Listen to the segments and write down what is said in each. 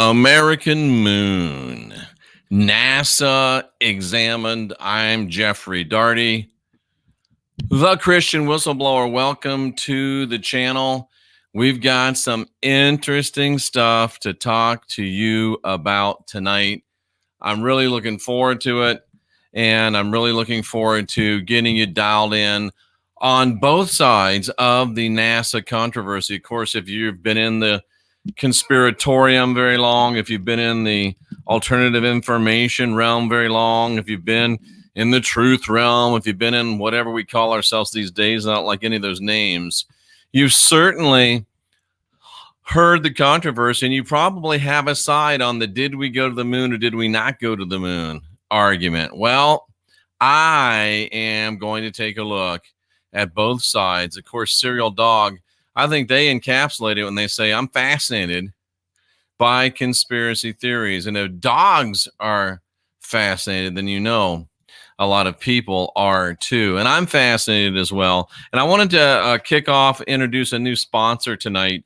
American moon. NASA examined. I'm Jeffrey Daugherty, the Christian Whistleblower. Welcome to the channel. We've got some interesting stuff to talk to you about tonight. I'm really looking forward to it, and I'm really looking forward to getting you dialed in on both sides of the NASA controversy. Of course, if you've been in the conspiratorium very long, if you've been in the alternative information realm very long, if you've been in the truth realm, if you've been in whatever we call ourselves these days, not like any of those names, you've certainly heard the controversy, and you probably have a side on the did we go to the moon or did we not go to the moon argument. Well, I am going to take a look at both sides. Of course, Serial Dog, I think they encapsulate it when they say, I'm fascinated by conspiracy theories. And if dogs are fascinated, then you know a lot of people are too. And I'm fascinated as well. And I wanted to kick off, introduce a new sponsor tonight.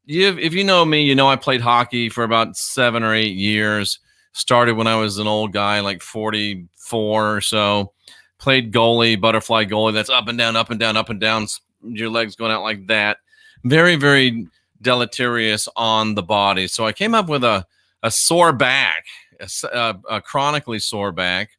If you know me, you know I played hockey for about 7 or 8 years. Started when I was an old guy, like 44 or so. Played goalie, butterfly goalie. That's up and down, up and down, up and down. Your legs going out like that. Very, very deleterious on the body. So I came up with a sore back, a chronically sore back.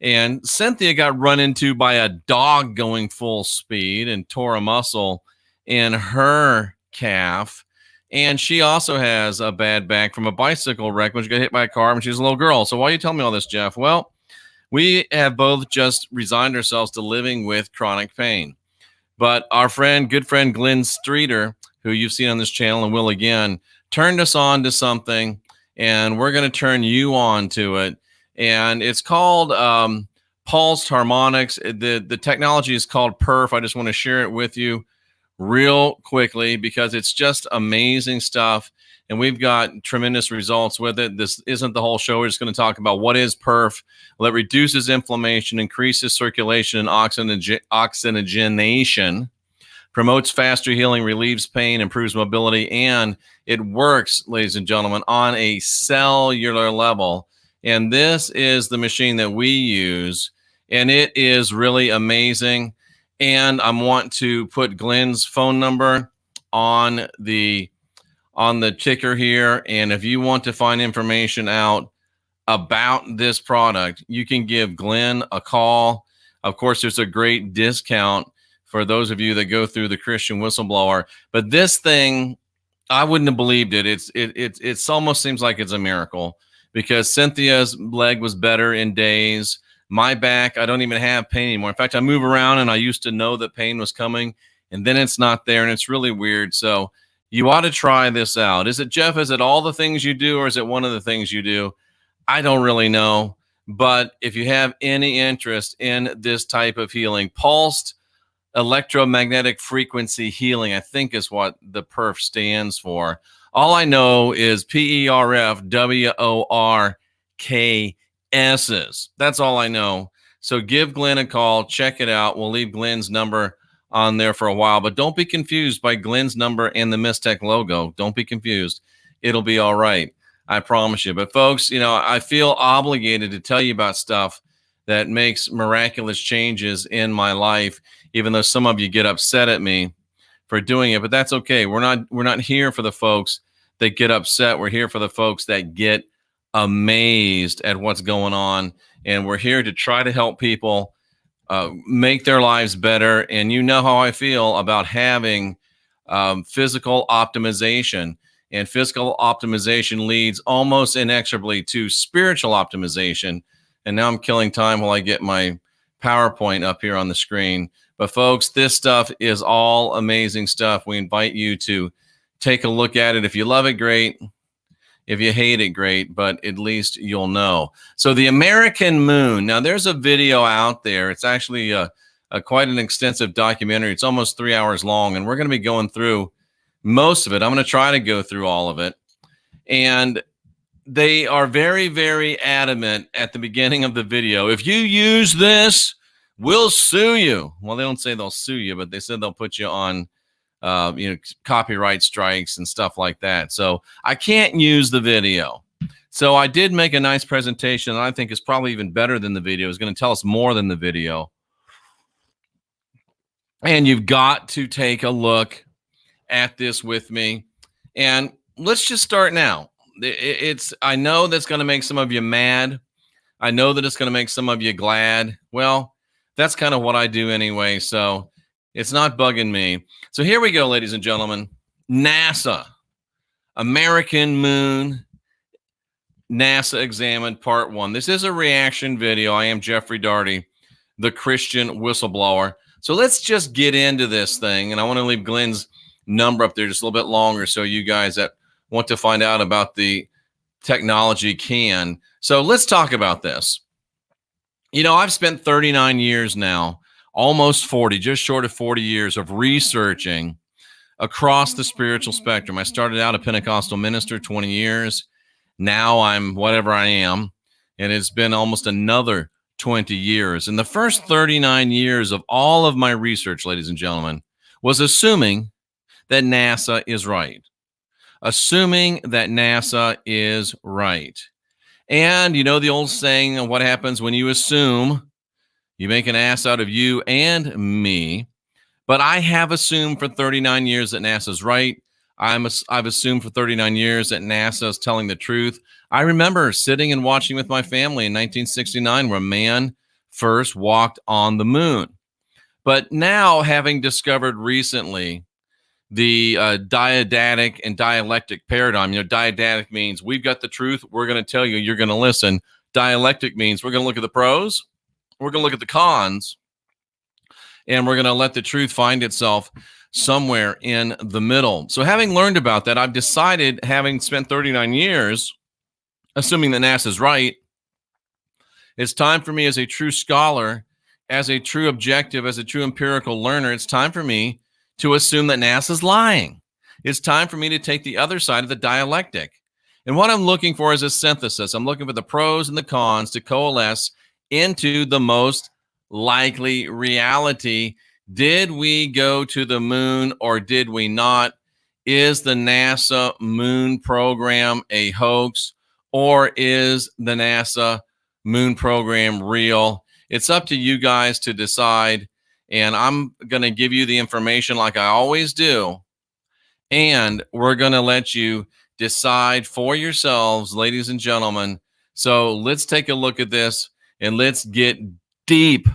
And Cynthia got run into by a dog going full speed and tore a muscle in her calf. And she also has a bad back from a bicycle wreck when she got hit by a car when she was a little girl. So why are you telling me all this, Jeff? Well, we have both just resigned ourselves to living with chronic pain. But our good friend Glenn Streeter, who you've seen on this channel and will again, turned us on to something, and we're going to turn you on to it. And it's called pulsed harmonics. The technology is called PERF. I just want to share it with you real quickly because it's just amazing stuff. And we've got tremendous results with it. This isn't the whole show. We're just going to talk about what is PERF. Well, it reduces inflammation, increases circulation and oxygenation, promotes faster healing, relieves pain, improves mobility, and it works, ladies and gentlemen, on a cellular level. And this is the machine that we use, and it is really amazing. And I want to put Glenn's phone number on the ticker here. And if you want to find information out about this product, you can give Glenn a call. Of course, there's a great discount for those of you that go through the Christian Whistleblower. But this thing, I wouldn't have believed it. It almost seems like it's a miracle because Cynthia's leg was better in days. My back, I don't even have pain anymore. In fact, I move around and I used to know that pain was coming and then it's not there and it's really weird. So you ought to try this out. Is it, Jeff, is it all the things you do or is it one of the things you do? I don't really know. But if you have any interest in this type of healing, pulsed electromagnetic frequency healing, I think is what the PERF stands for. All I know is PERFWORKS's. That's all I know. So give Glenn a call. Check it out. We'll leave Glenn's number on there for a while, but don't be confused by Glenn's number and the Mistech logo. Don't be confused. It'll be all right. I promise you. But folks, you know, I feel obligated to tell you about stuff that makes miraculous changes in my life, even though some of you get upset at me for doing it, but that's okay. We're not here for the folks that get upset. We're here for the folks that get amazed at what's going on. And we're here to try to help people make their lives better. And you know how I feel about having physical optimization. And physical optimization leads almost inexorably to spiritual optimization. And now I'm killing time while I get my PowerPoint up here on the screen. But folks, this stuff is all amazing stuff. We invite you to take a look at it. If you love it, great. If you hate it, great, but at least you'll know. So the American moon. Now, there's a video out there. It's actually quite an extensive documentary. It's almost 3 hours long, and we're going to be going through most of it. I'm going to try to go through all of it. And they are very, very adamant at the beginning of the video. If you use this, we'll sue you. Well, they don't say they'll sue you, but they said they'll put you on copyright strikes and stuff like that. So I can't use the video. So I did make a nice presentation that I think is probably even better than the video. It's going to tell us more than the video. And you've got to take a look at this with me. And let's just start now. I know that's going to make some of you mad. I know that it's going to make some of you glad. Well, that's kind of what I do anyway. So it's not bugging me. So here we go, ladies and gentlemen. NASA, American Moon, NASA Examined Part 1. This is a reaction video. I am Jeffrey Daugherty, the Christian whistleblower. So let's just get into this thing. And I want to leave Glenn's number up there just a little bit longer so you guys that want to find out about the technology can. So let's talk about this. I've spent 39 years now, almost 40, just short of 40 years of researching across the spiritual spectrum. I started out a Pentecostal minister, 20 years. Now I'm whatever I am, and it's been almost another 20 years. And the first 39 years of all of my research, ladies and gentlemen, was assuming that NASA is right. Assuming that NASA is right. And you know the old saying of what happens when you assume, you make an ass out of you and me. But I have assumed for 39 years that NASA's right. I've assumed for 39 years that NASA is telling the truth. I remember sitting and watching with my family in 1969 where man first walked on the moon. But now, having discovered recently the didactic and dialectic paradigm, didactic means we've got the truth, we're going to tell you, you're going to listen. Dialectic means we're going to look at the pros, we're going to look at the cons, and we're going to let the truth find itself somewhere in the middle. So having learned about that, I've decided, having spent 39 years assuming that NASA's right, it's time for me as a true scholar, as a true objective, as a true empirical learner, it's time for me to assume that NASA's lying. It's time for me to take the other side of the dialectic. And what I'm looking for is a synthesis. I'm looking for the pros and the cons to coalesce into the most likely reality. Did we go to the moon or did we not? Is the NASA moon program a hoax or is the NASA moon program real? It's up to you guys to decide. And I'm going to give you the information like I always do. And we're going to let you decide for yourselves, ladies and gentlemen. So let's take a look at this and let's get deep,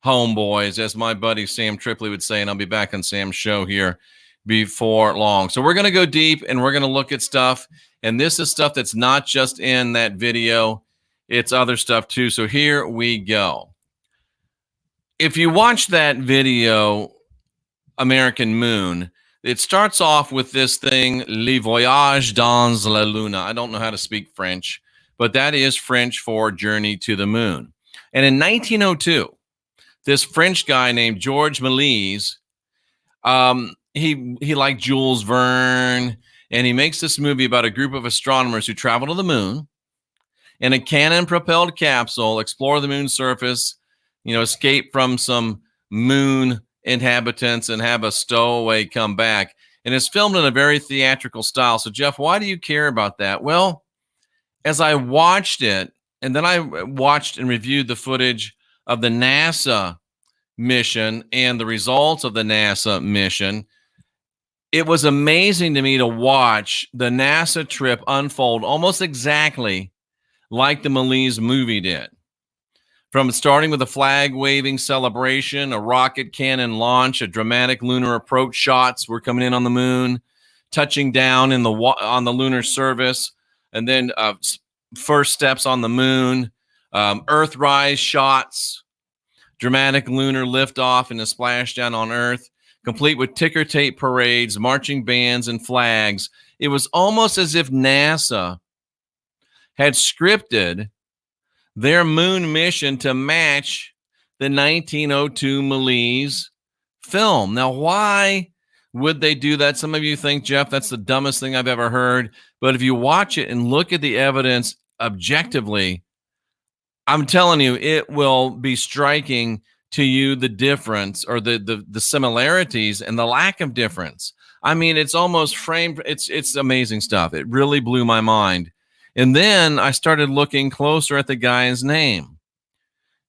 homeboys, as my buddy Sam Tripoli would say. And I'll be back on Sam's show here before long. So we're going to go deep and we're going to look at stuff. And this is stuff that's not just in that video. It's other stuff too. So here we go. If you watch that video, American Moon, it starts off with this thing, Le Voyage dans la Lune. I don't know how to speak French, but that is French for Journey to the Moon. And in 1902, this French guy named Georges Méliès, he liked Jules Verne, and he makes this movie about a group of astronomers who travel to the moon in a cannon-propelled capsule, explore the moon's surface, escape from some moon inhabitants and have a stowaway come back. And it's filmed in a very theatrical style. So, Jeff, why do you care about that? Well, as I watched it, and then I watched and reviewed the footage of the NASA mission and the results of the NASA mission, it was amazing to me to watch the NASA trip unfold almost exactly like the Méliès movie did. From starting with a flag-waving celebration, a rocket cannon launch, a dramatic lunar approach shots were coming in on the moon, touching down on the lunar surface, and then first steps on the moon, Earthrise shots, dramatic lunar liftoff and a splashdown on Earth, complete with ticker tape parades, marching bands, and flags. It was almost as if NASA had scripted their moon mission to match the 1902 Méliès film. Now, why would they do that? Some of you think, Jeff, that's the dumbest thing I've ever heard. But if you watch it and look at the evidence objectively, I'm telling you, it will be striking to you the difference or the similarities and the lack of difference. I mean, it's almost framed. It's amazing stuff. It really blew my mind. And then I started looking closer at the guy's name,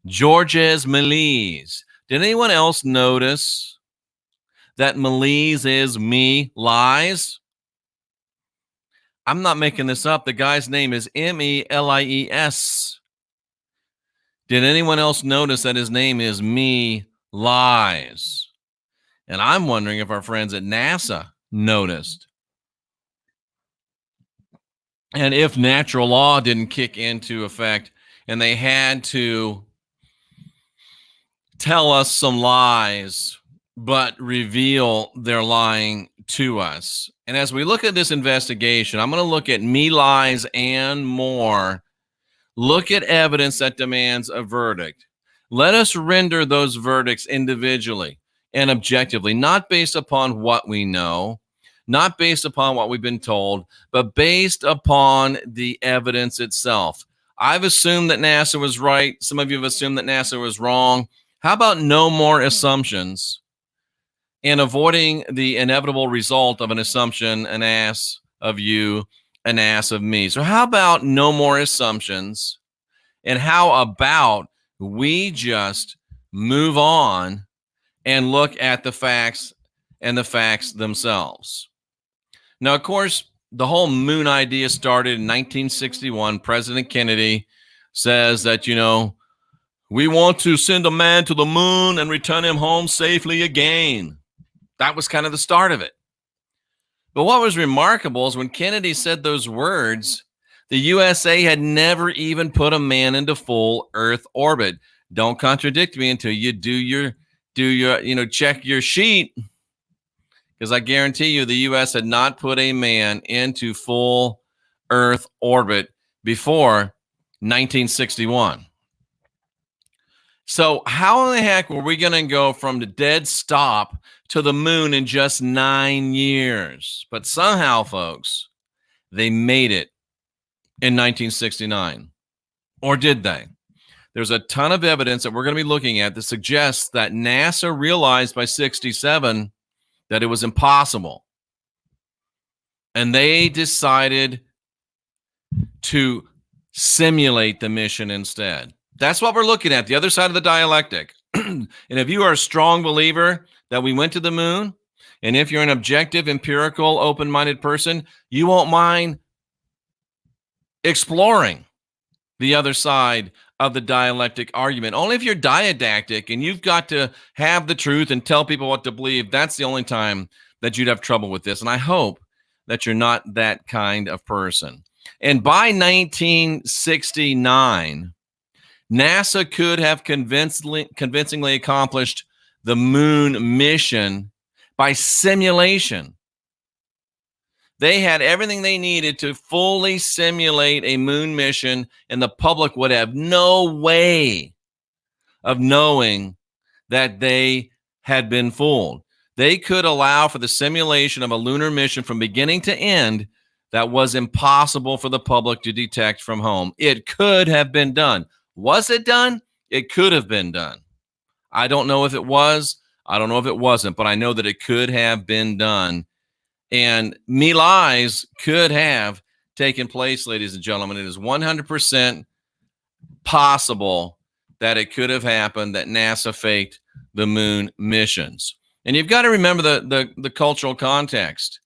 Georges Méliès. Did anyone else notice that Méliès is me lies? I'm not making this up. The guy's name is Melies. Did anyone else notice that his name is me lies? And I'm wondering if our friends at NASA noticed. And if natural law didn't kick into effect and they had to tell us some lies, but reveal their lying to us. And as we look at this investigation, I'm going to look at me lies and more. Look at evidence that demands a verdict. Let us render those verdicts individually and objectively, not based upon what we know, not based upon what we've been told, but based upon the evidence itself. I've assumed that NASA was right. Some of you have assumed that NASA was wrong. How about no more assumptions and avoiding the inevitable result of an assumption, an ass of you, an ass of me? So how about no more assumptions? And how about we just move on and look at the facts and the facts themselves? Now, of course, the whole moon idea started in 1961. President Kennedy says that, we want to send a man to the moon and return him home safely again. That was kind of the start of it. But what was remarkable is when Kennedy said those words, the USA had never even put a man into full Earth orbit. Don't contradict me until you do your check your sheet. Because I guarantee you the U.S. had not put a man into full Earth orbit before 1961. So how in the heck were we going to go from the dead stop to the moon in just 9 years? But somehow, folks, they made it in 1969. Or did they? There's a ton of evidence that we're going to be looking at that suggests that NASA realized by 67 that it was impossible. And they decided to simulate the mission instead. That's what we're looking at, the other side of the dialectic. And if you are a strong believer that we went to the moon, and if you're an objective, empirical, open-minded person, you won't mind exploring the other side of the dialectic argument. Only if you're didactic and you've got to have the truth and tell people what to believe, that's the only time that you'd have trouble with this. And I hope that you're not that kind of person. And by 1969, NASA could have convincingly accomplished the moon mission by simulation. They had everything they needed to fully simulate a moon mission, and the public would have no way of knowing that they had been fooled. They could allow for the simulation of a lunar mission from beginning to end that was impossible for the public to detect from home. It could have been done. Was it done? It could have been done. I don't know if it was. I don't know if it wasn't, but I know that it could have been done. And me lies could have taken place, ladies and gentlemen. It is 100% possible that it could have happened, that NASA faked the moon missions. And you've got to remember the cultural context.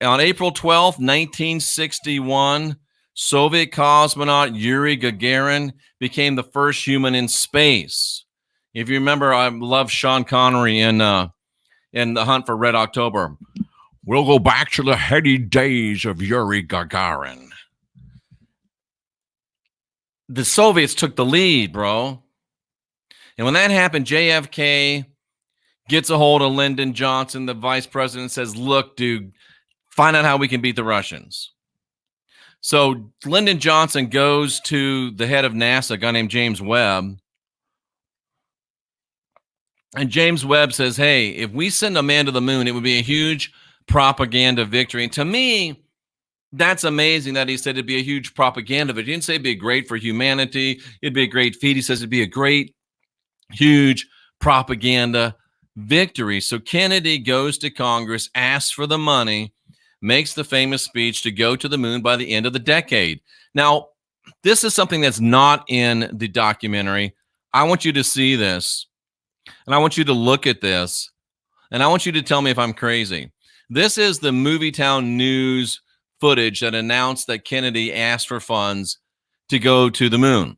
On April 12th, 1961, Soviet cosmonaut Yuri Gagarin became the first human in space. If you remember, I love Sean Connery in The Hunt for Red October. We'll go back to the heady days of Yuri Gagarin. The Soviets took the lead, bro. And when that happened, JFK gets a hold of Lyndon Johnson, the vice president, says, look, dude, find out how we can beat the Russians. So Lyndon Johnson goes to the head of NASA, a guy named James Webb. And James Webb says, hey, if we send a man to the moon, it would be a huge propaganda victory. And to me, that's amazing that he said it'd be a huge propaganda victory. He didn't say it'd be great for humanity. It'd be a great feat. He says it'd be a great, huge propaganda victory. So Kennedy goes to Congress, asks for the money, makes the famous speech to go to the moon by the end of the decade. Now, this is something that's not in the documentary. I want you to see this, and I want you to look at this, and I want you to tell me if I'm crazy. This is the Movietown News footage that announced that Kennedy asked for funds to go to the moon.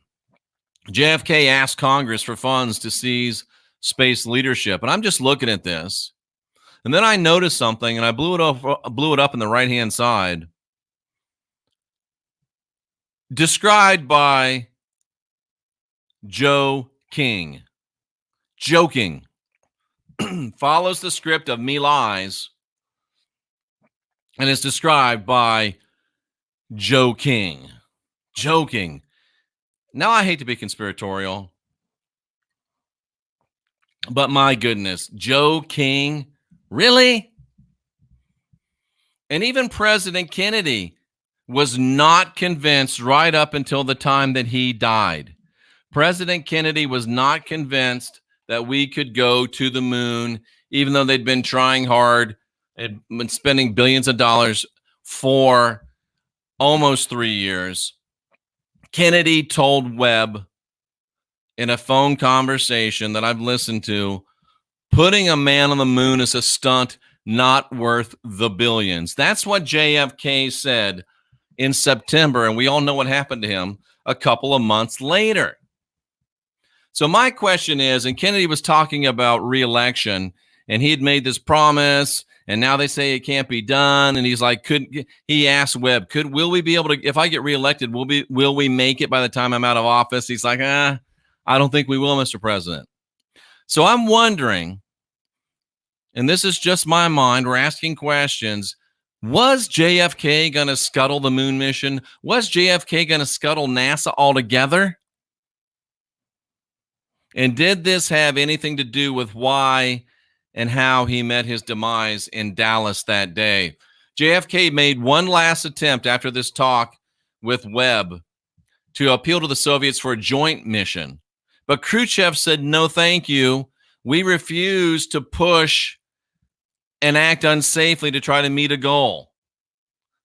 JFK asked Congress for funds to seize space leadership. And I'm just looking at this. And then I noticed something, and I blew it up in the right-hand side. Described by Joe King. Joking. Follows the script of Me Lies and is described by Joe King. Joking. Now, I hate to be conspiratorial, but my goodness, Joe King, really? And even President Kennedy was not convinced right up until the time that he died. President Kennedy was not convinced that we could go to the moon, even though they'd been trying hard and been spending billions of dollars for almost 3 years. Kennedy told Webb in a phone conversation that I've listened to, putting a man on the moon is a stunt not worth the billions. That's what JFK said in September, and we all know what happened to him a couple of months later. So my question is, and Kennedy was talking about re-election, and he had made this promise, and now they say it can't be done. And he's like, he asked Webb, will we be able to, if I get reelected, will we make it by the time I'm out of office? He's like, I don't think we will, Mr. President. So I'm wondering, and this is just my mind, we're asking questions. Was JFK going to scuttle the moon mission? Was JFK going to scuttle NASA altogether? And did this have anything to do with why and how he met his demise in Dallas that day? JFK made one last attempt after this talk with Webb to appeal to the Soviets for a joint mission. But Khrushchev said, no, thank you. We refuse to push and act unsafely to try to meet a goal.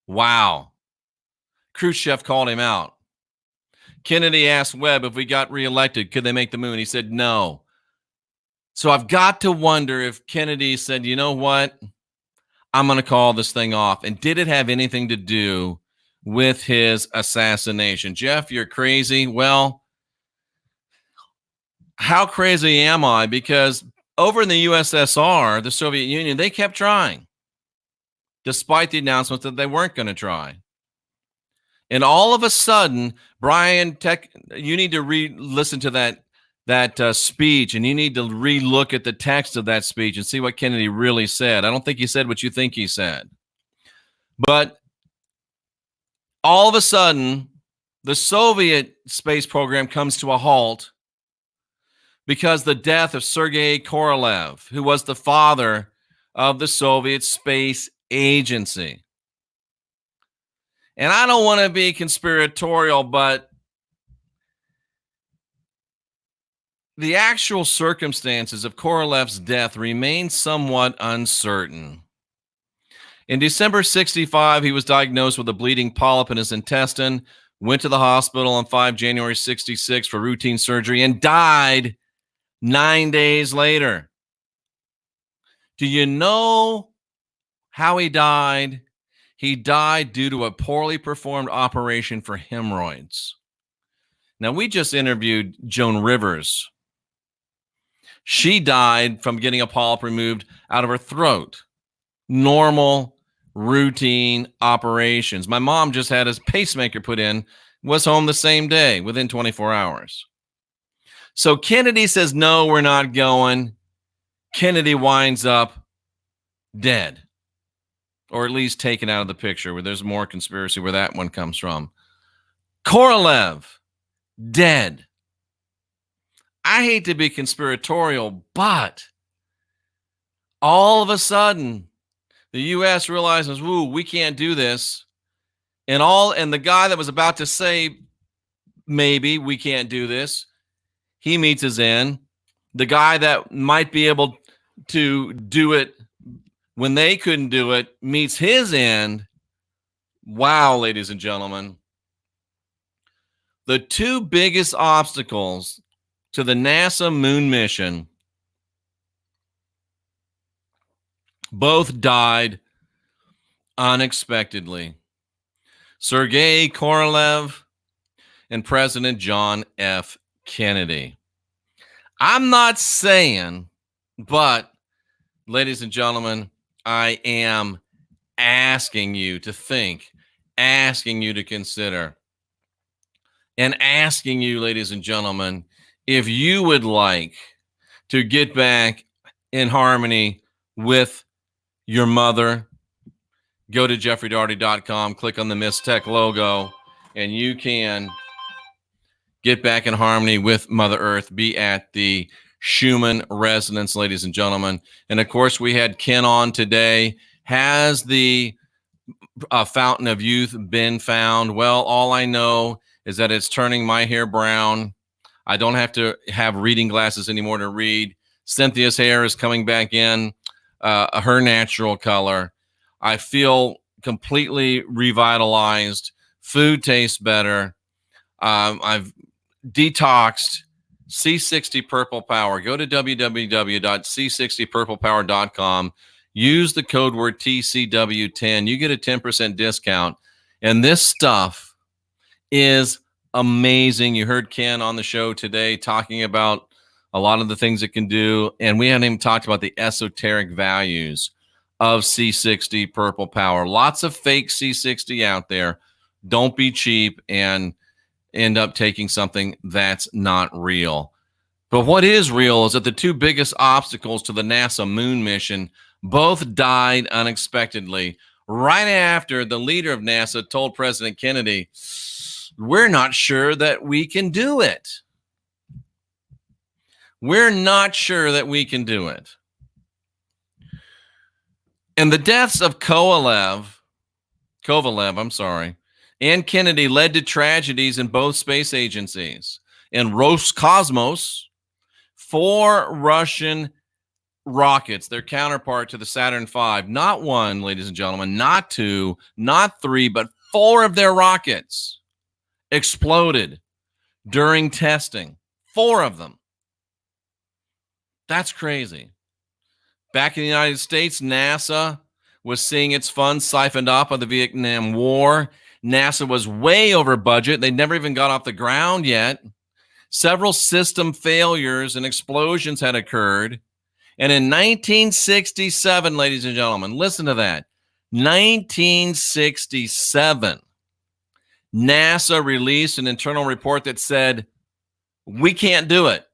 Wow. Khrushchev called him out. Kennedy asked Webb, if we got reelected, could they make the moon? He said, no. So I've got to wonder if Kennedy said, you know what? I'm going to call this thing off. And did it have anything to do with his assassination? Jeff, you're crazy. Well, how crazy am I? Because over in the USSR, the Soviet Union, they kept trying, despite the announcement that they weren't going to try. And all of a sudden, Brian, you need to listen to that speech, and you need to re-look at the text of that speech and see what Kennedy really said. I don't think he said what you think he said. But all of a sudden, the Soviet space program comes to a halt because the death of Sergei Korolev, who was the father of the Soviet Space Agency. And I don't want to be conspiratorial, but the actual circumstances of Korolev's death remain somewhat uncertain. In December 1965, he was diagnosed with a bleeding polyp in his intestine, went to the hospital on January 1966 for routine surgery, and died 9 days later. Do you know how he died? He died due to a poorly performed operation for hemorrhoids. Now, we just interviewed Joan Rivers. She died from getting a polyp removed out of her throat. Normal, routine operations. My mom just had a pacemaker put in, was home the same day, within 24 hours. So Kennedy says, no, we're not going. Kennedy winds up dead, or at least taken out of the picture, where there's more conspiracy where that one comes from. Korolev, dead. I hate to be conspiratorial, but all of a sudden, the U.S. realizes, woo, we can't do this. And the guy that was about to say, maybe we can't do this, he meets his end. the guy that might be able to do it when they couldn't do it meets his end. Wow, ladies and gentlemen. The two biggest obstacles to the NASA moon mission both died unexpectedly. Sergei Korolev and President John F. Kennedy. I'm not saying, but ladies and gentlemen, I am asking you to think, asking you to consider, and asking you, ladies and gentlemen, if you would like to get back in harmony with your mother. Go to jeffreydaugherty.com, click on the Miss Tech logo, and you can get back in harmony with Mother Earth. Be at the Schumann Resonance, ladies and gentlemen. And of course, we had Ken on today. Has the fountain of youth been found? Well, all I know is that it's turning my hair brown. I don't have to have reading glasses anymore to read. Cynthia's hair is coming back in her natural color. I feel completely revitalized. Food tastes better. I've detoxed. C60 Purple Power. Go to www.c60purplepower.com. Use the code word TCW10. You get a 10% discount. And this stuff is amazing. You heard Ken on the show today talking about a lot of the things it can do. And we haven't even talked about the esoteric values of C60 Purple Power. Lots of fake C60 out there. Don't be cheap and end up taking something that's not real. But what is real is that the two biggest obstacles to the NASA moon mission both died unexpectedly right after the leader of NASA told President Kennedy, we're not sure that we can do it. We're not sure that we can do it. And the deaths of Kovalev, and Kennedy led to tragedies in both space agencies. In Roscosmos, 4 Russian rockets, their counterpart to the Saturn V, not one, ladies and gentlemen, not 2, not 3, but 4 of their rockets exploded during testing. 4 of them. That's crazy. Back in the United States, NASA was seeing its funds siphoned off by the Vietnam War. NASA was way over budget. They never even got off the ground yet. Several system failures and explosions had occurred. And in 1967, ladies and gentlemen, listen to that. 1967, NASA released an internal report that said, we can't do it.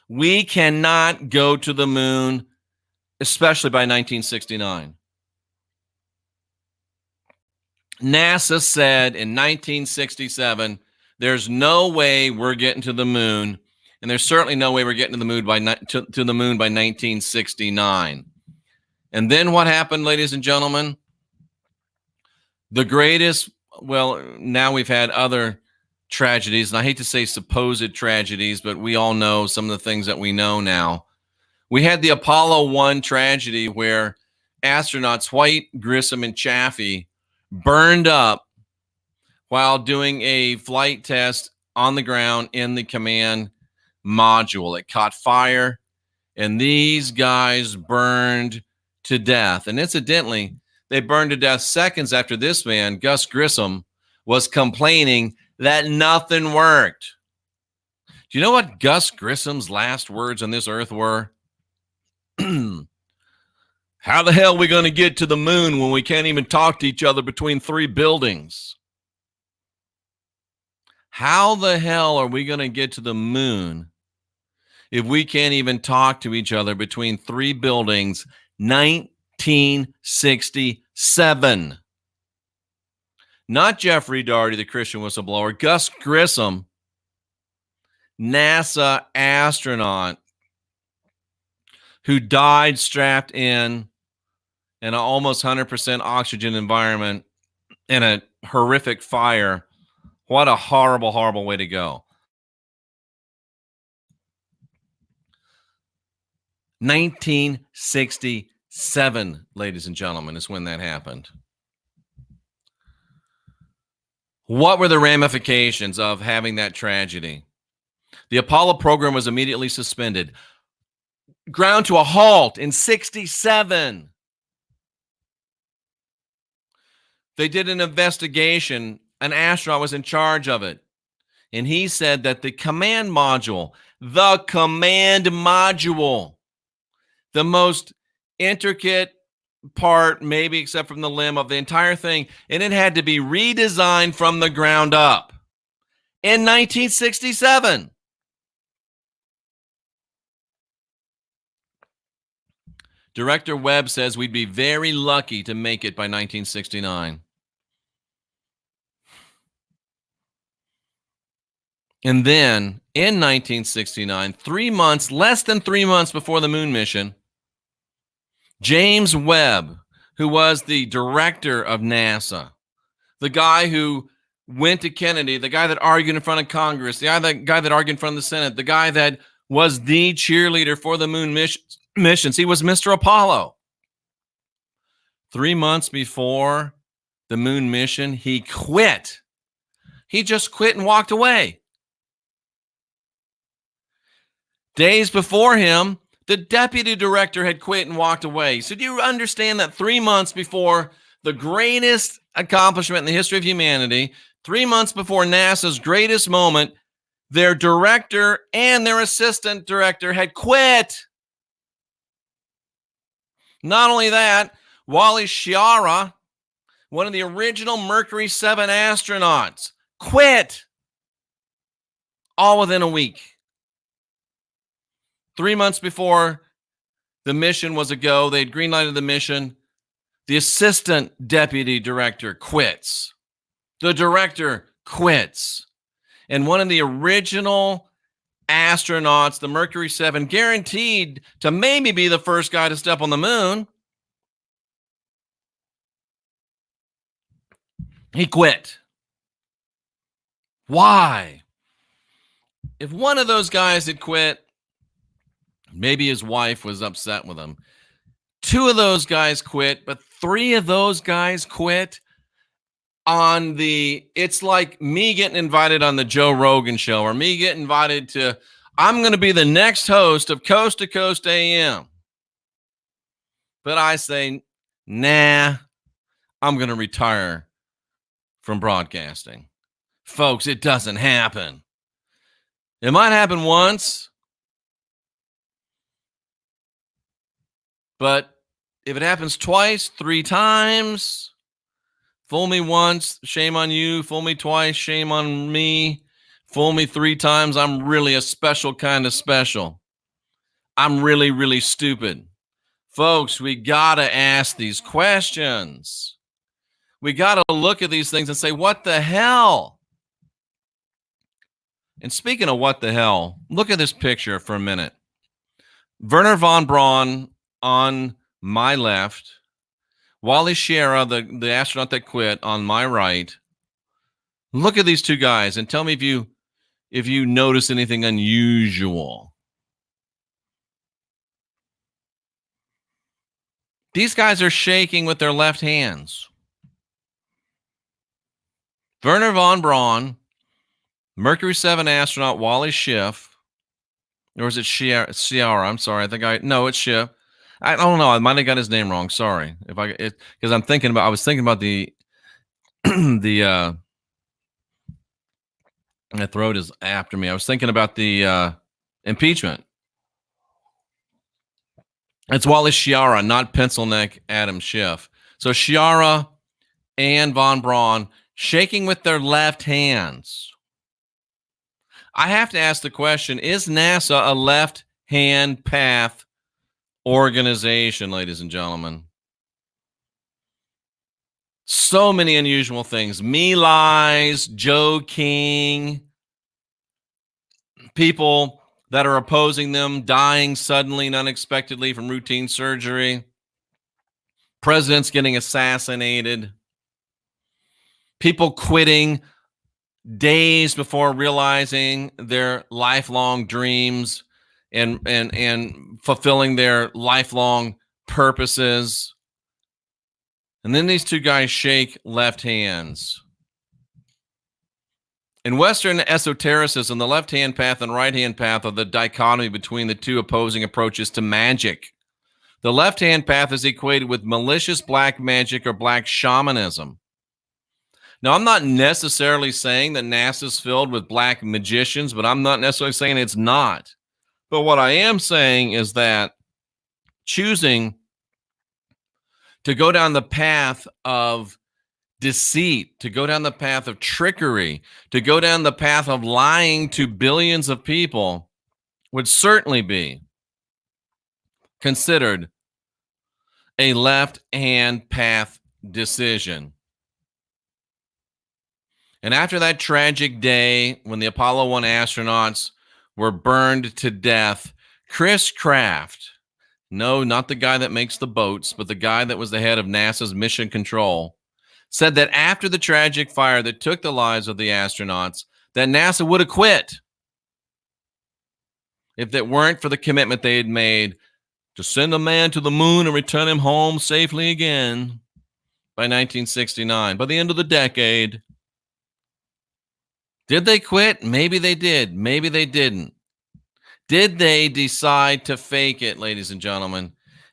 We cannot go to the moon, especially by 1969. NASA said in 1967, there's no way we're getting to the moon, and there's certainly no way we're getting to the moon by 1969. And then what happened, ladies and gentlemen? The greatest, well, now we've had other tragedies, and I hate to say supposed tragedies, but we all know some of the things that we know now. We had the Apollo 1 tragedy where astronauts White, Grissom, and Chaffee burned up while doing a flight test on the ground in the command module. It caught fire, and these guys burned to death. And incidentally, they burned to death seconds after this man, Gus Grissom, was complaining that nothing worked. Do you know what Gus Grissom's last words on this earth were? How the hell are we going to get to the moon when we can't even talk to each other between 3 buildings? How the hell are we going to get to the moon if we can't even talk to each other between 3 buildings? 1967. Not Jeffrey Daugherty, the Christian whistleblower. Gus Grissom, NASA astronaut who died strapped in an almost 100% oxygen environment in a horrific fire. What a horrible, horrible way to go. 1967, ladies and gentlemen, is when that happened. What were the ramifications of having that tragedy? The Apollo program was immediately suspended, ground to a halt in 67. They did an investigation. An astronaut was in charge of it. And he said that the command module, the most intricate part, maybe except from the limb of the entire thing, and it had to be redesigned from the ground up in 1967. Director Webb says we'd be very lucky to make it by 1969. And then in 1969, less than 3 months before the moon mission, James Webb, who was the director of NASA, the guy who went to Kennedy, the guy that argued in front of Congress, the guy that argued in front of the Senate, the guy that was the cheerleader for the moon missions. He was Mr. Apollo. 3 months before the moon mission, he quit. He just quit and walked away. Days before him, the deputy director had quit and walked away. So do you understand that 3 months before the greatest accomplishment in the history of humanity, 3 months before NASA's greatest moment, their director and their assistant director had quit? Not only that, Wally Schirra, one of the original Mercury 7 astronauts, quit all within a week. 3 months before the mission was a go, they'd greenlighted the mission. The assistant deputy director quits. The director quits. And one of the original astronauts, the Mercury 7, guaranteed to maybe be the first guy to step on the moon, he quit. Why? If one of those guys had quit, maybe his wife was upset with him. 2 of those guys quit, but 3 of those guys quit on it's like me getting invited on the Joe Rogan show, or me getting invited to, I'm going to be the next host of Coast to Coast AM. But I say, nah, I'm going to retire from broadcasting. Folks, it doesn't happen. It might happen once, but if it happens twice, 3 times, fool me once, shame on you. Fool me twice, shame on me. Fool me 3 times, I'm really a special kind of special. I'm really, really stupid. Folks, we got to ask these questions. We got to look at these things and say, what the hell? And speaking of what the hell, look at this picture for a minute. Wernher von Braun on my left, Wally Schirra, the astronaut that quit, on my right. Look at these 2 guys and tell me if you notice anything unusual. These guys are shaking with their left hands. Wernher von Braun, Mercury 7 astronaut Wally Schiff, or is it Schirra? I'm sorry. It's Schiff. I don't know. I might have got his name wrong. Sorry. Because I was thinking about the my throat is after me. I was thinking about the impeachment. It's Wally Schirra, not pencil neck Adam Schiff. So Schirra and von Braun shaking with their left hands. I have to ask the question, is NASA a left-hand path organization, ladies and gentlemen? So many unusual things. Me lies, Joe King, people that are opposing them dying suddenly and unexpectedly from routine surgery, presidents getting assassinated, people quitting days before realizing their lifelong dreams and fulfilling their lifelong purposes. And then these two guys shake left hands. In Western esotericism, the left-hand path and right-hand path are the dichotomy between the two opposing approaches to magic. The left-hand path is equated with malicious black magic or black shamanism. Now, I'm not necessarily saying that NASA's filled with black magicians, but I'm not necessarily saying it's not. But what I am saying is that choosing to go down the path of deceit, to go down the path of trickery, to go down the path of lying to billions of people would certainly be considered a left-hand path decision. And after that tragic day when the Apollo 1 astronauts were burned to death, Chris Kraft, no, not the guy that makes the boats, but the guy that was the head of NASA's mission control, said that after the tragic fire that took the lives of the astronauts, that NASA would have quit if it weren't for the commitment they had made to send a man to the moon and return him home safely again by 1969, by the end of the decade. Did they quit? Maybe they did. Maybe they didn't. Did they decide to fake it, ladies and gentlemen?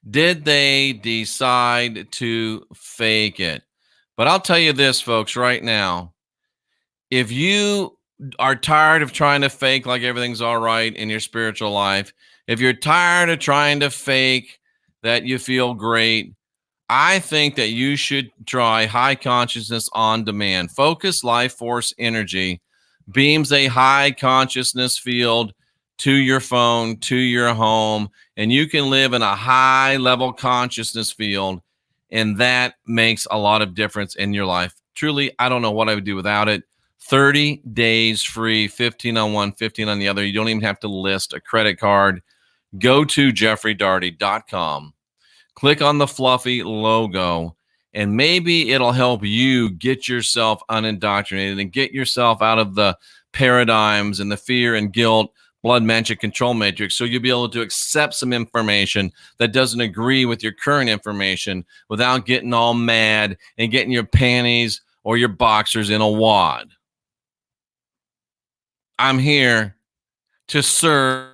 Did they decide to fake it? But I'll tell you this, folks, right now. If you are tired of trying to fake like everything's all right in your spiritual life, if you're tired of trying to fake that you feel great, I think that you should try high consciousness on demand. Focus Life Force Energy beams a high consciousness field to your phone, to your home, and you can live in a high level consciousness field. And that makes a lot of difference in your life. Truly, I don't know what I would do without it. 30 days free, 15 on one, 15 on the other. You don't even have to list a credit card. Go to jeffreydaugherty.com. Click on the fluffy logo, and maybe it'll help you get yourself unindoctrinated and get yourself out of the paradigms and the fear and guilt blood magic control matrix, so you'll be able to accept some information that doesn't agree with your current information without getting all mad and getting your panties or your boxers in a wad. I'm here to serve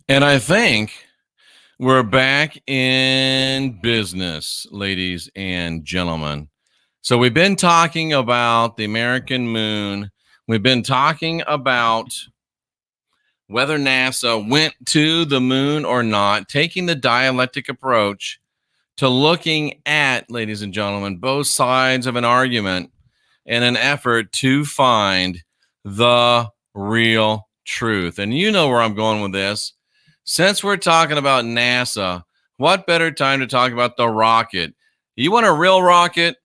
And I think we're back in business, ladies and gentlemen. So we've been talking about the American moon. We've been talking about whether NASA went to the moon or not, taking the dialectic approach to looking at, ladies and gentlemen, both sides of an argument in an effort to find the real truth. And you know where I'm going with this. Since we're talking about NASA, what better time to talk about the rocket? You want a real rocket?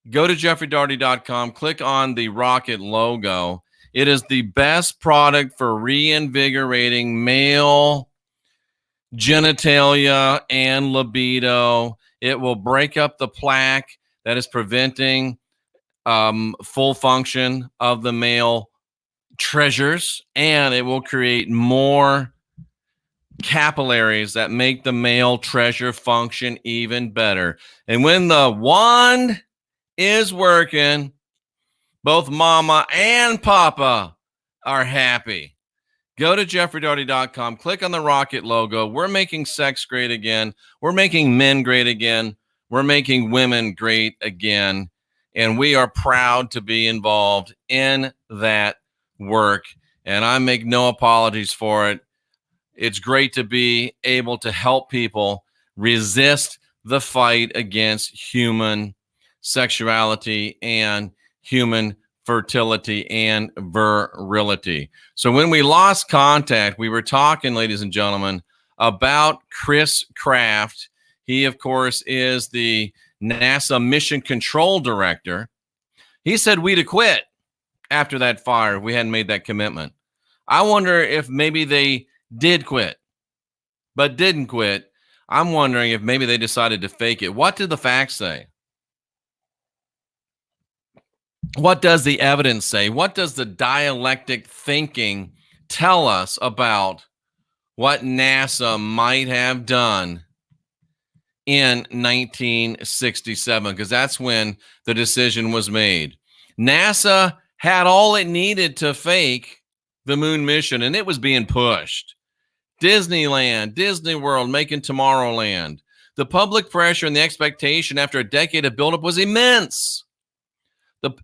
Go to jeffreydaugherty.com, click on the rocket logo. It is the best product for reinvigorating male genitalia and libido. It will break up the plaque that is preventing full function of the male treasures, and it will create more capillaries that make the male treasure function even better. And when the wand is working, both mama and papa are happy. Go to jeffreydaugherty.com, click on the rocket logo. We're making sex great again. We're making men great again. We're making women great again. And we are proud to be involved in that work. And I make no apologies for it. It's great to be able to help people resist the fight against human sexuality and human fertility and virility. So when we lost contact, we were talking, ladies and gentlemen, about Chris Kraft. He, of course, is the NASA Mission Control Director. He said we'd have quit after that fire if we hadn't made that commitment. I wonder if maybe they did quit, but didn't quit. I'm wondering if maybe they decided to fake it. What did the facts say? What does the evidence say? What does the dialectic thinking tell us about what NASA might have done in 1967? Because that's when the decision was made. NASA had all it needed to fake the moon mission, and it was being pushed. Disneyland, Disney World, making Tomorrowland. The public pressure and the expectation after a decade of buildup was immense.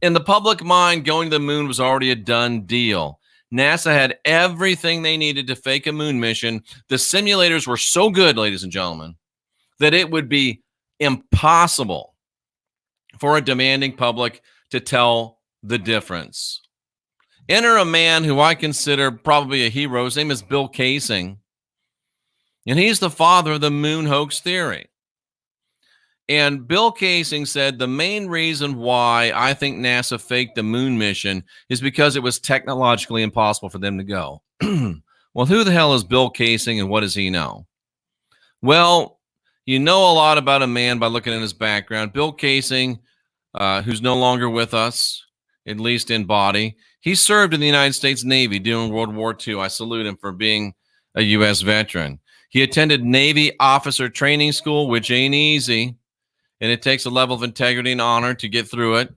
In the public mind, going to the moon was already a done deal. NASA had everything they needed to fake a moon mission. The simulators were so good, ladies and gentlemen, that it would be impossible for a demanding public to tell the difference. Enter a man who I consider probably a hero. His name is Bill Kaysing, and he's the father of the moon hoax theory. And Bill Kaysing said the main reason why I think NASA faked the moon mission is because it was technologically impossible for them to go. Well, who the hell is Bill Kaysing and what does he know? Well, you know a lot about a man by looking at his background. Bill Kaysing, who's no longer with us, at least in body, he served in the United States Navy during World War II. I salute him for being a U.S. veteran. He attended Navy officer training school, which ain't easy. And it takes a level of integrity and honor to get through it.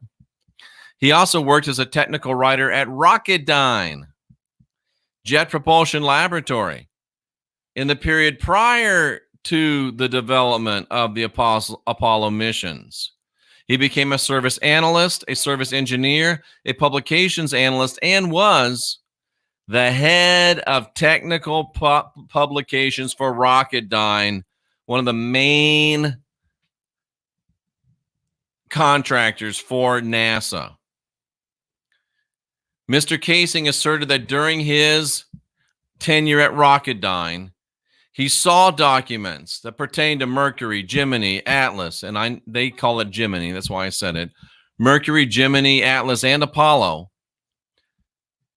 He also worked as a technical writer at Rocketdyne, Jet Propulsion Laboratory, in the period prior to the development of the Apollo missions. He became a service analyst, a service engineer, a publications analyst, and was the head of technical publications for Rocketdyne, one of the main contractors for NASA. Mr. Kaysing asserted that during his tenure at Rocketdyne, he saw documents that pertain to Mercury, Gemini, Atlas, and they call it Gemini, that's why I said it. Mercury, Gemini, Atlas, and Apollo.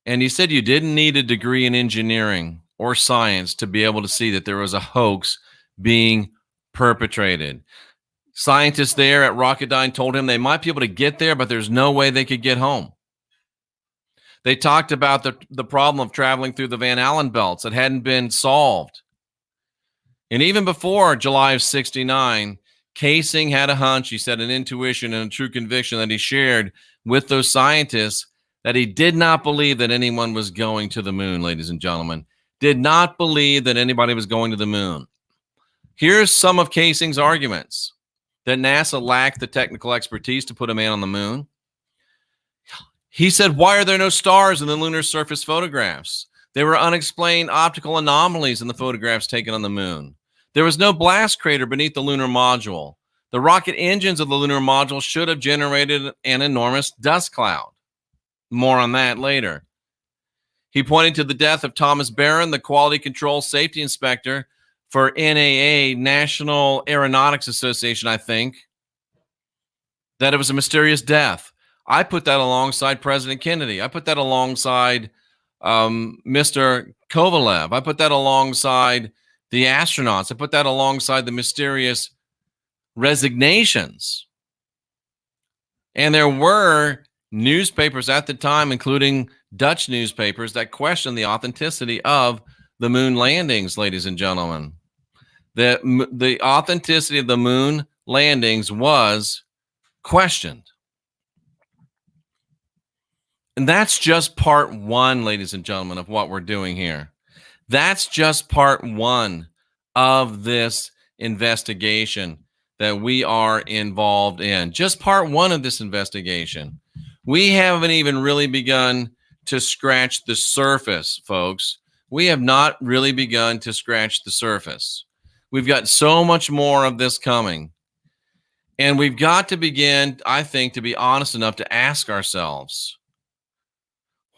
And he said you didn't need a degree in engineering or science to be able to see that there was a hoax being perpetrated. Scientists there at Rocketdyne told him they might be able to get there, but there's no way they could get home. They talked about the problem of traveling through the Van Allen belts that hadn't been solved. And even before July of 69, Kaysing had a hunch, he said an intuition and a true conviction that he shared with those scientists that he did not believe that anyone was going to the moon, ladies and gentlemen. did not believe that anybody was going to the moon. Here's some of Kaysing's arguments: that NASA lacked the technical expertise to put a man on the moon. He said, why are there no stars in the lunar surface photographs? There were unexplained optical anomalies in the photographs taken on the moon. There was no blast crater beneath the lunar module. The rocket engines of the lunar module should have generated an enormous dust cloud. More on that later. He pointed to the death of Thomas Barron, the quality control safety inspector for NAA, National Aeronautics Association, I think, that it was a mysterious death. I put that alongside President Kennedy. I put that alongside Mr. Kovalev. I put that alongside the astronauts. I put that alongside the mysterious resignations. And there were newspapers at the time, including Dutch newspapers, that questioned the authenticity of the moon landings, ladies and gentlemen. The authenticity of the moon landings was questioned. And that's just part one, ladies and gentlemen, of what we're doing here. That's just part one of this investigation that we are involved in. Just part one of this investigation. We haven't even really begun to scratch the surface, folks. We have not really begun to scratch the surface. We've got so much more of this coming. And we've got to begin, I think, to be honest enough to ask ourselves,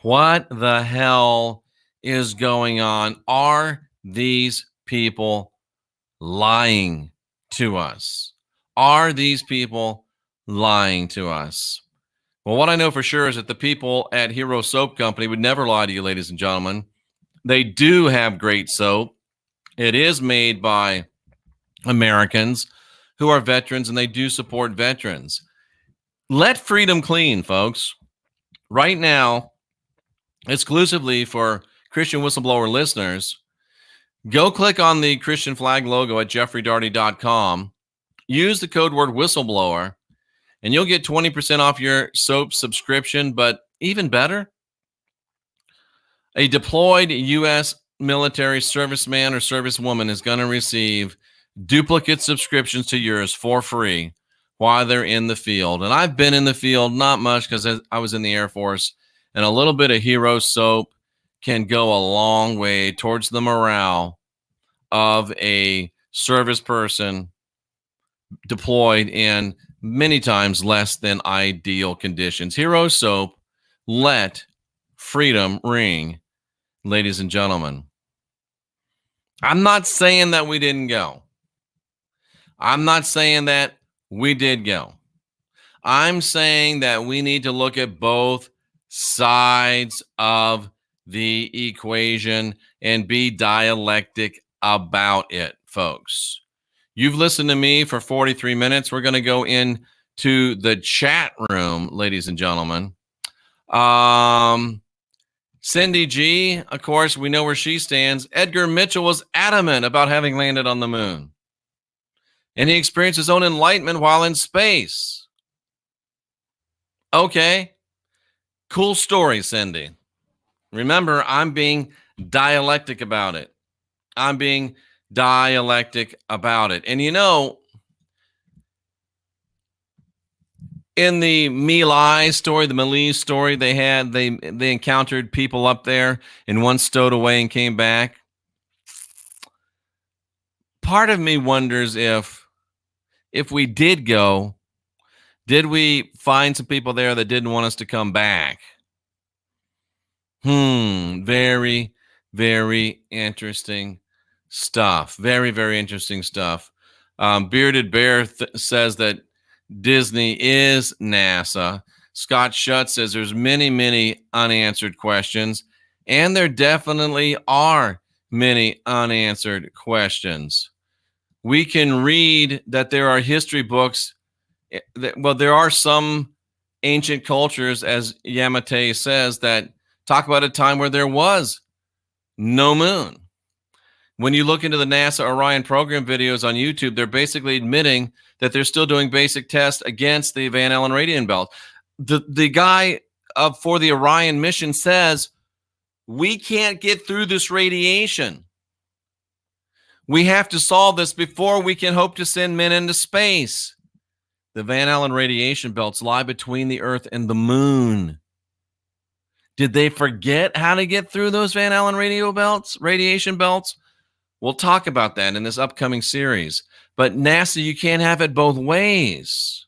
what the hell is going on? Are these people lying to us? Are these people lying to us? Well, what I know for sure is that the people at Hero Soap Company would never lie to you, ladies and gentlemen. They do have great soap. It is made by Americans who are veterans, and they do support veterans. Let freedom clean, folks. Right now, exclusively for Christian Whistleblower listeners, go click on the Christian flag logo at jeffreydaugherty.com. Use the code word whistleblower, and you'll get 20% off your soap subscription. But even better, a deployed U.S. military serviceman or servicewoman is going to receive duplicate subscriptions to yours for free while they're in the field. And I've been in the field, not much because I was in the Air Force, and a little bit of Hero Soap can go a long way towards the morale of a service person deployed in many times less than ideal conditions. Hero Soap, let freedom ring, ladies and gentlemen. I'm not saying that we didn't go. I'm not saying that we did go. I'm saying that we need to look at both sides of the equation and be dialectic about it, folks. You've listened to me for 43 minutes. We're going to go into the chat room, ladies and gentlemen. Cindy G, of course, we know where she stands. Edgar Mitchell was adamant about having landed on the moon, and he experienced his own enlightenment while in space. Okay. Cool story, Cindy. Remember, I'm being dialectic about it. I'm being dialectic about it. And you know, in the My Lai story, the Malay story, they encountered people up there and one stowed away and came back. Part of me wonders if we did go, did we find some people there that didn't want us to come back? Very, very interesting stuff. Very, very interesting stuff. Bearded Bear says that Disney is NASA. Scott Shutt says there's many, many unanswered questions, and there definitely are many unanswered questions. We can read that there are history books. Well, there are some ancient cultures, as Yamate says, that talk about a time where there was no moon. When you look into the NASA Orion program videos on YouTube, they're basically admitting that they're still doing basic tests against the Van Allen radiant belt. The guy for the Orion mission says We can't get through this radiation. We have to solve this before we can hope to send men into space. The Van Allen radiation belts lie between the Earth and the moon. Did they forget how to get through those Van Allen radiation belts? We'll talk about that in this upcoming series. But NASA, you can't have it both ways.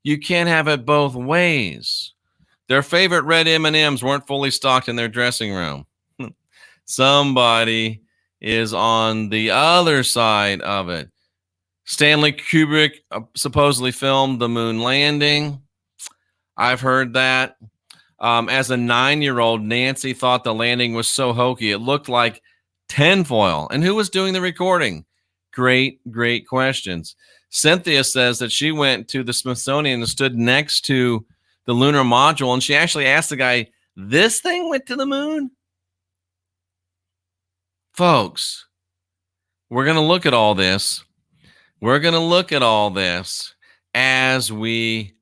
You can't have it both ways. Their favorite red M&Ms weren't fully stocked in their dressing room. Somebody is on the other side of it. Stanley Kubrick supposedly filmed the moon landing. I've heard that. As a 9-year-old, Nancy thought the landing was so hokey. It looked like tinfoil. And who was doing the recording? Great questions. Cynthia says that she went to the Smithsonian and stood next to the lunar module, and she actually asked the guy, "This thing went to the moon?" Folks, we're going to look at all this. We're going to look at all this as we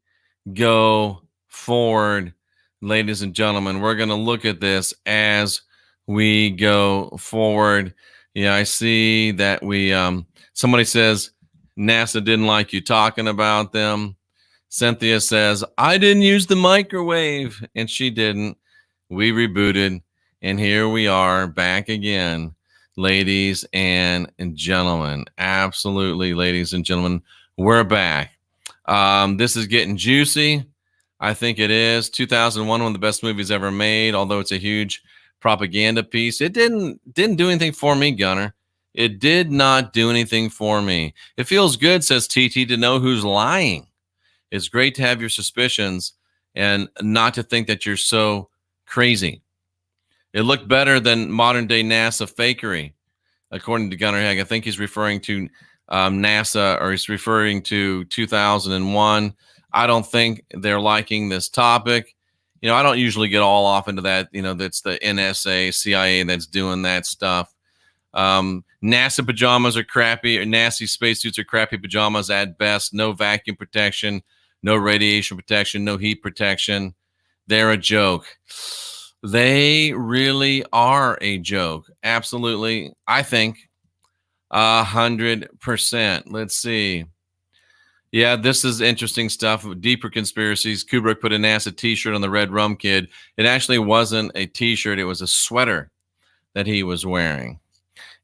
go forward, ladies and gentlemen. We're going to look at this as we go forward. Yeah, I see that somebody says NASA didn't like you talking about them. Cynthia says, I didn't use the microwave, and she didn't. We rebooted, and here we are back again, ladies and gentlemen. Absolutely, ladies and gentlemen, we're back. This is getting juicy. I think it is. 2001, one of the best movies ever made, although it's a huge propaganda piece. It didn't do anything for me, Gunner. It did not do anything for me. It feels good, says TT, to know who's lying. It's great to have your suspicions and not to think that you're so crazy. It looked better than modern day NASA fakery, according to Gunnar Hegg. I think he's referring to NASA, or he's referring to 2001. I don't think they're liking this topic. I don't usually get all off into that. That's the NSA, CIA that's doing that stuff. NASA pajamas are crappy, or nasty spacesuits are crappy pajamas at best. No vacuum protection, no radiation protection, no heat protection. They're a joke. They really are a joke. Absolutely. I think 100%. Let's see. Yeah, this is interesting stuff. Deeper conspiracies. Kubrick put a NASA t-shirt on the Red Rum Kid. It actually wasn't a t-shirt. It was a sweater that he was wearing.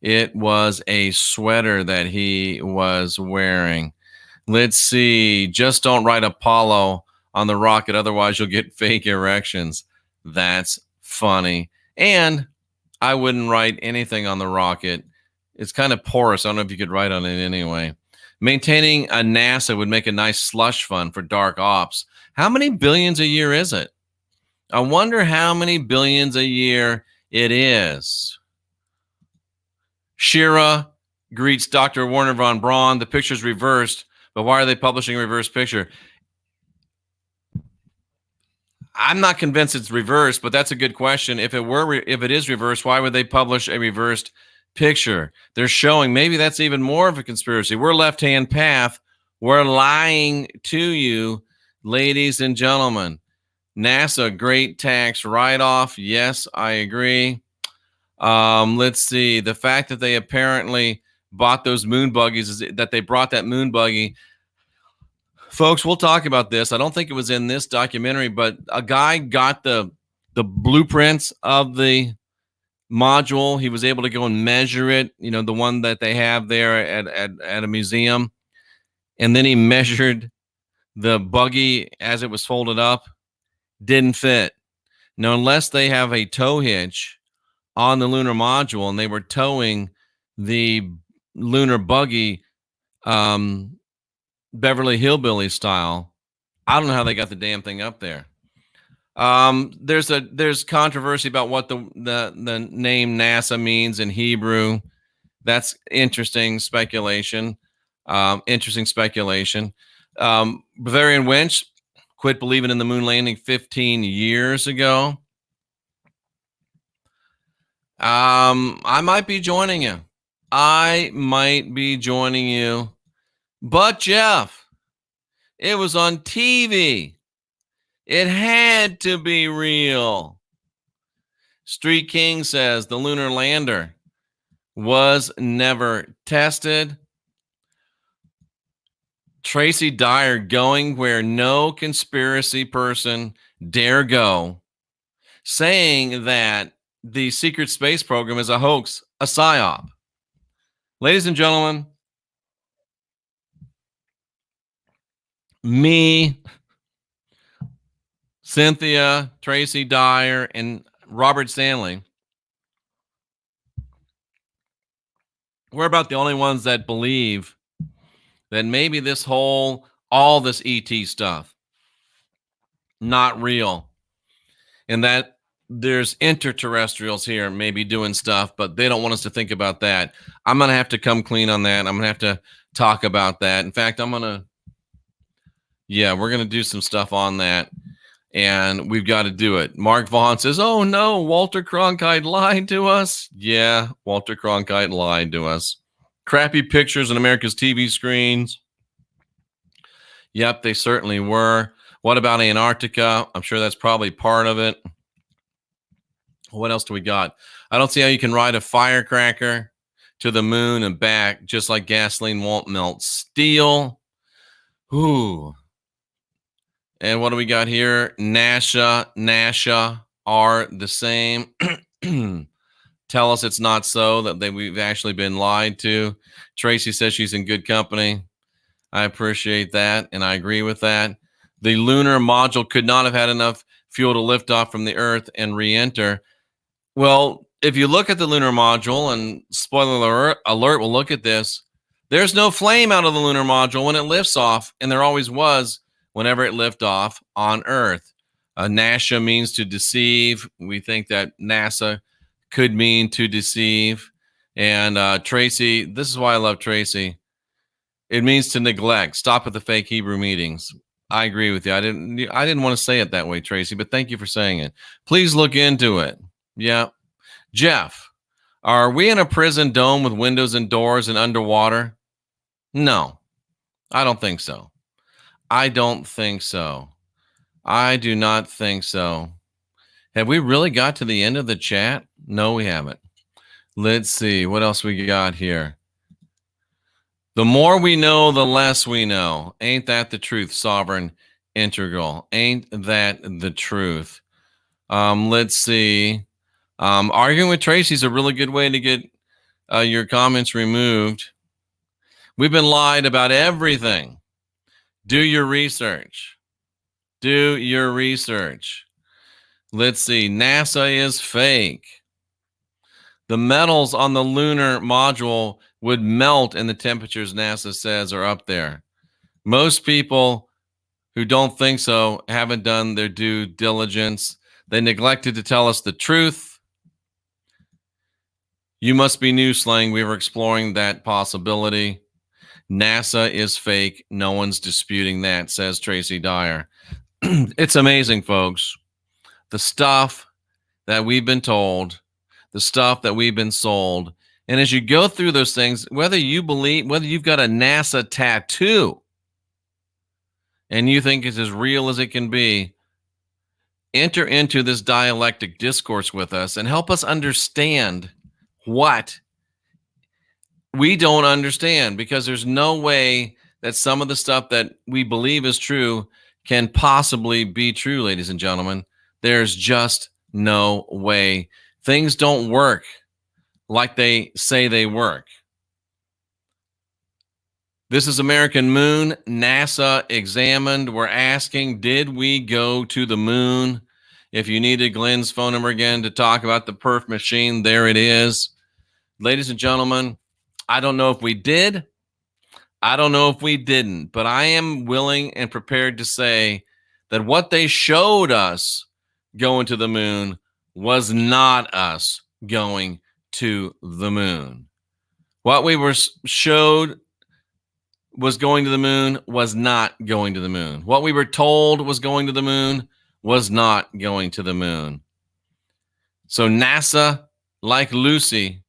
It was a sweater that he was wearing. Let's see. Just don't write Apollo on the rocket. Otherwise, you'll get fake erections. That's funny. And I wouldn't write anything on the rocket. It's kind of porous. I don't know if you could write on it anyway. Maintaining a NASA would make a nice slush fund for dark ops. How many billions a year is it? I wonder how many billions a year it is. Shira greets Dr. Werner von Braun. The picture's reversed, but why are they publishing a reverse picture? I'm not convinced it's reversed, but that's a good question. If it is reversed, why would they publish a reversed picture? They're showing maybe that's even more of a conspiracy. We're left-hand path. We're lying to you, ladies and gentlemen. NASA, great tax write-off. Yes, I agree. Let's see. The fact that they apparently bought those moon buggies, is that they brought that moon buggy. Folks, we'll talk about this. I don't think it was in this documentary, but a guy got the blueprints of the module. He was able to go and measure it, the one that they have there at a museum. And then he measured the buggy as it was folded up. Didn't fit. Now, unless they have a tow hitch on the lunar module and they were towing the lunar buggy Beverly Hillbilly style, I don't know how they got the damn thing up there. There's controversy about what the name NASA means in Hebrew. That's interesting speculation. Bavarian Wench quit believing in the moon landing 15 years ago. I might be joining you. But Jeff, it was on TV. It had to be real. Street King says the lunar lander was never tested. Tracy Dyer going where no conspiracy person dare go, saying that the secret space program is a hoax, a psyop. Ladies and gentlemen, me, Cynthia, Tracy Dyer, and Robert Stanley, we're about the only ones that believe that maybe all this ET stuff, not real. And that there's extraterrestrials here maybe doing stuff, but they don't want us to think about that. I'm going to have to come clean on that. I'm going to have to talk about that. In fact, we're going to do some stuff on that. And we've got to do it. Mark Vaughn says, oh no, Walter Cronkite lied to us. Yeah, Walter Cronkite lied to us. Crappy pictures on America's TV screens. Yep, they certainly were. What about Antarctica? I'm sure that's probably part of it. What else do we got? I don't see how you can ride a firecracker to the moon and back just like gasoline won't melt steel. Ooh. And what do we got here? NASA are the same. Tell us it's not so, that we've actually been lied to. Tracy says she's in good company. I appreciate that, and I agree with that. The lunar module could not have had enough fuel to lift off from the Earth and re-enter. Well, if you look at the lunar module, and spoiler alert, we'll look at this, there's no flame out of the lunar module when it lifts off, and there always was whenever it lifted off on Earth. NASA means to deceive. We think that NASA could mean to deceive. And Tracy, this is why I love Tracy. It means to neglect. Stop at the fake Hebrew meetings. I agree with you. I didn't want to say it that way, Tracy, but thank you for saying it. Please look into it. Yeah. Jeff, are we in a prison dome with windows and doors and underwater? No, I don't think so. I don't think so. I do not think so. Have we really got to the end of the chat? No, we haven't. Let's see. What else we got here? The more we know, the less we know. Ain't that the truth, Sovereign Integral? Ain't that the truth? Let's see. Arguing with Tracy is a really good way to get your comments removed. We've been lied about everything. Do your research. Do your research. Let's see. NASA is fake. The metals on the lunar module would melt in the temperatures NASA says are up there. Most people who don't think so haven't done their due diligence. They neglected to tell us the truth. You must be new slang. We were exploring that possibility. NASA is fake. No one's disputing that, says Tracy Dyer. It's amazing, folks. The stuff that we've been told, the stuff that we've been sold. And as you go through those things, whether you've got a NASA tattoo and you think it's as real as it can be, enter into this dialectic discourse with us and help us understand what we don't understand, because there's no way that some of the stuff that we believe is true can possibly be true, ladies and gentlemen. There's just no way. Things don't work like they say they work. This is American Moon. NASA examined. We're asking, did we go to the moon? If you needed Glenn's phone number again to talk about the perf machine, there it is. Ladies and gentlemen, I don't know if we did. I don't know if we didn't, but I am willing and prepared to say that what they showed us going to the moon was not us going to the moon. What we were showed was going to the moon was not going to the moon. What we were told was going to the moon was not going to the moon. So NASA, like Lucy,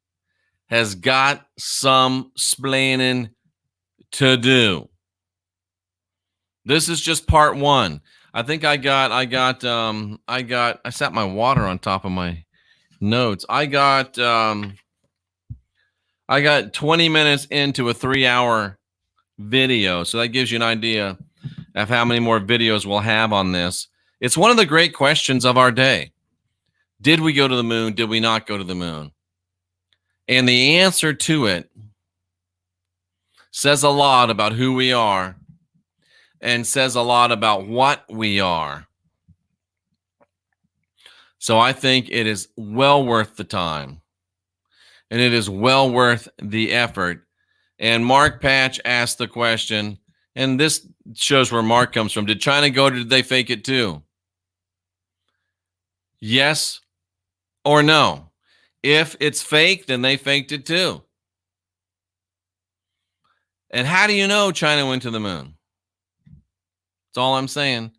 has got some splaining to do. This is just part one. I think I sat my water on top of my notes. I got 20 minutes into a 3-hour video, so that gives you an idea of how many more videos we'll have on this. It's one of the great questions of our day. Did we go to the moon? Did we not go to the moon? And the answer to it says a lot about who we are and says a lot about what we are. So I think it is well worth the time, and it is well worth the effort. And Mark Patch asked the question, and this shows where Mark comes from. Did China go, or did they fake it too? Yes or no? If it's fake, then they faked it too. And how do you know China went to the moon? That's all I'm saying.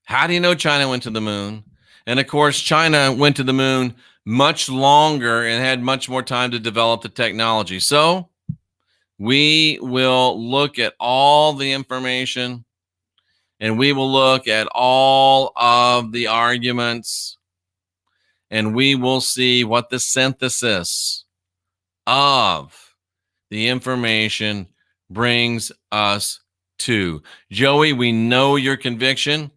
How do you know China went to the moon? And of course, China went to the moon much longer and had much more time to develop the technology. So we will look at all the information, and we will look at all of the arguments, and we will see what the synthesis of the information brings us to. Joey, we know your conviction.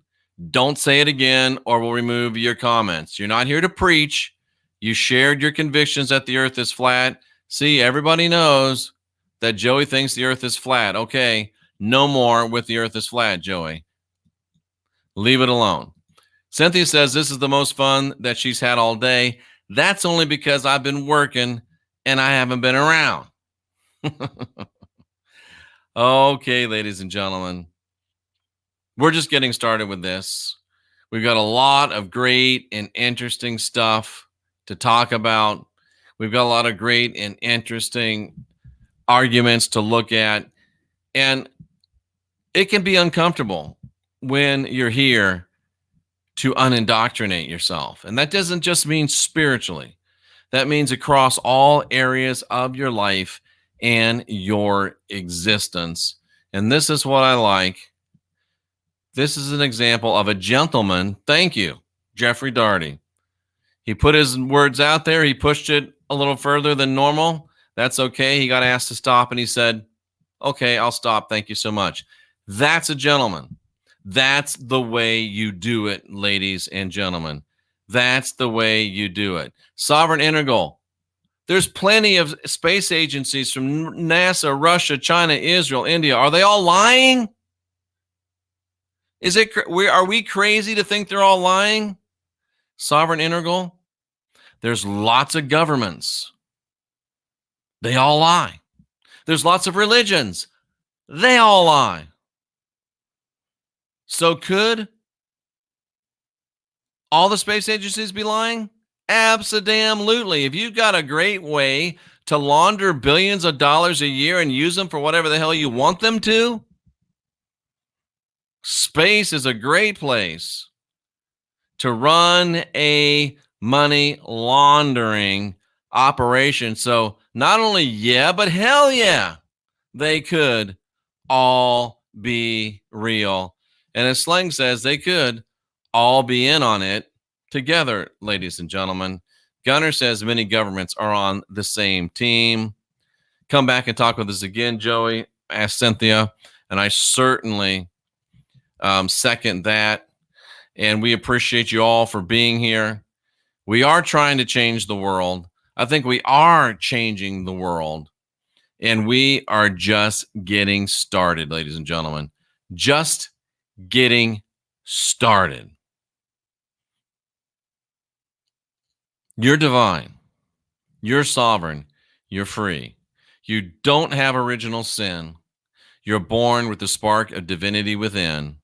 Don't say it again, or we'll remove your comments. You're not here to preach. You shared your convictions that the earth is flat. See, everybody knows that Joey thinks the earth is flat. Okay, no more with the earth is flat, Joey. Leave it alone. Cynthia says this is the most fun that she's had all day. That's only because I've been working and I haven't been around. Okay, ladies and gentlemen, we're just getting started with this. We've got a lot of great and interesting stuff to talk about. We've got a lot of great and interesting arguments to look at. And it can be uncomfortable when you're here to unindoctrinate yourself. And that doesn't just mean spiritually. That means across all areas of your life and your existence. And this is what I like. This is an example of a gentleman. Thank you, Jeffrey Daugherty. He put his words out there. He pushed it a little further than normal. That's okay. He got asked to stop, and he said, okay, I'll stop. Thank you so much. That's a gentleman. That's the way you do it, ladies and gentlemen. That's the way you do it. Sovereign Integral. There's plenty of space agencies from NASA, Russia, China, Israel, India. Are they all lying? Are we crazy to think they're all lying? Sovereign Integral. There's lots of governments. They all lie. There's lots of religions. They all lie. So could all the space agencies be lying? Abso-damn-lutely. If you've got a great way to launder billions of dollars a year and use them for whatever the hell you want them to, space is a great place to run a money laundering operation. So not only but hell yeah, they could all be real. And as Slang says, they could all be in on it together, ladies and gentlemen. Gunner says many governments are on the same team. Come back and talk with us again, Joey. Ask Cynthia. And I certainly second that. And we appreciate you all for being here. We are trying to change the world. I think we are changing the world. And we are just getting started, ladies and gentlemen. Just getting started. You're divine. You're sovereign. You're free. You don't have original sin. You're born with the spark of divinity within.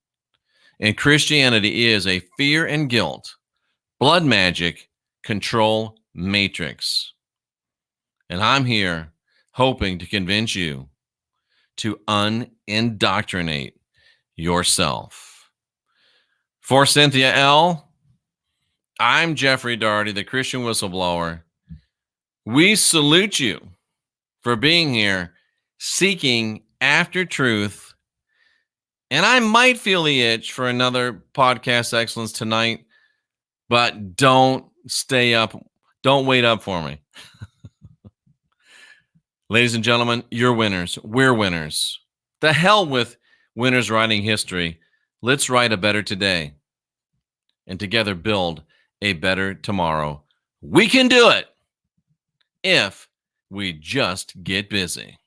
And Christianity is a fear and guilt, blood magic, control matrix. And I'm here hoping to convince you to unindoctrinate yourself. For Cynthia L., I'm Jeffrey Daugherty, the Christian Whistleblower. We salute you for being here, seeking after truth. And I might feel the itch for another podcast excellence tonight, but don't stay up. Don't wait up for me. Ladies and gentlemen, you're winners. We're winners. The hell with winners writing history. Let's write a better today and together build a better tomorrow. We can do it if we just get busy.